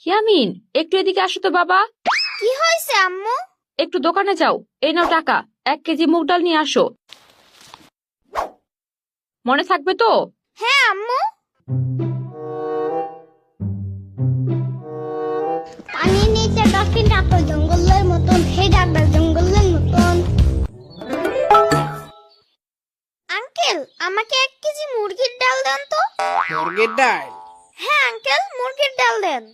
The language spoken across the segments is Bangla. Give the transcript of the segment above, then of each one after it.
ইয়ামিন, একটু এদিকে আসো তো বাবা। কি হয়েছে আম্মু? একটু দোকানে যাও, এই নাও টাকা। 1 কেজি মুগ ডাল নিয়ে আসো। মনে থাকবে তো? হ্যাঁ আম্মু। পানির নিচে ডলফিন ডাকল জঙ্গলের মতন, হে ডাকল জঙ্গলের মতন। আঙ্কেল, আমাকে 1 কেজি মুরগির ডাল দেন তো। মুরগির ডাল? হ্যাঁ আঙ্কেল, মুরগির ডাল দেন।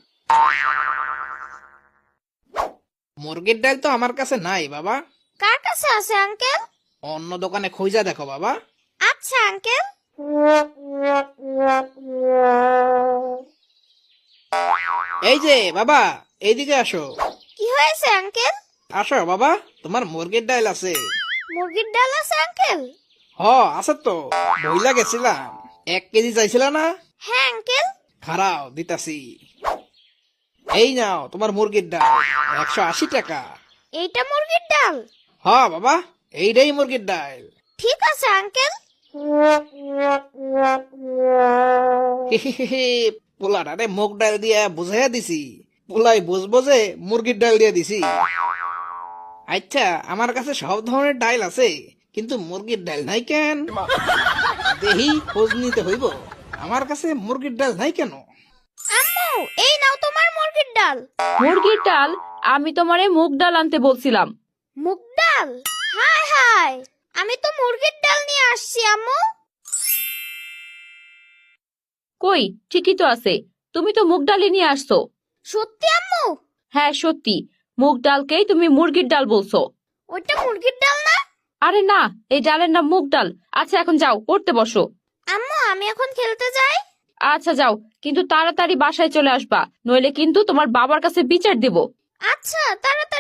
মুরগির ডাল তো আমার কাছে নাই বাবা। কার কাছে আছে আঙ্কেল? অন্য দোকানে খুঁজা দেখো বাবা। আচ্ছা আঙ্কেল। এই যে বাবা, এইদিকে আসো। কি হয়েছে আঙ্কেল? আসো বাবা, তোমার মুরগির ডাল আছে। মুরগির ডাল আছে আঙ্কেল? হ, আছে তো। বইলা গেছিলাম। 1 কেজি চাইছিল না? হ্যাঁ আঙ্কেল। খারাও দিতাছি। এই নাও তোমার মুরগির ডাল, 180 টাকা। এইটা মুরগির ডাল? হ বাবা, এইটাই মুরগির ডাল। ঠিক আছে আঙ্কেল। পোলাটারে মুগ ডাল দিয়া বুঝাইয়া দিছি, পোলাই বুঝবো যে মুরগির ডাল দিয়া দিছি। আচ্ছা, আমার কাছে সব ধরনের ডাল আছে, কিন্তু মুরগির ডাল নাই কেন? দেহি খোঁজ নিতে হইব, আমার কাছে মুরগির ডাল নাই কেন? আম্মু, এই নাও তোমার মুরগির ডাল। মুরগির ডাল? আমি তোমারে মুগ ডাল আনতে বলছিলাম। মুগ ডাল? হায় হায়, আমি তো মুরগির ডাল নিয়ে আসছি আম্মু। কই, ঠিকই তো আছে। তুমি তো মুগ ডালই নিয়ে আসছো। সত্যি আম্মু? হ্যাঁ সত্যি, মুগ ডালকেই তুমি মুরগির ডাল বলছো। ওইটা মুরগির ডাল না? আরে না, এই ডালের নাম মুগ ডাল। আচ্ছা এখন যাও, পড়তে বসো। আম্মু, আমি এখন খেলতে যাই। আচ্ছা যাও, কিন্তু তাড়াতাড়ি বাসায় চলে আসবা, নইলে কিন্তু তোমার বাবার কাছে বিচার দেব। আচ্ছা, তাড়াতাড়ি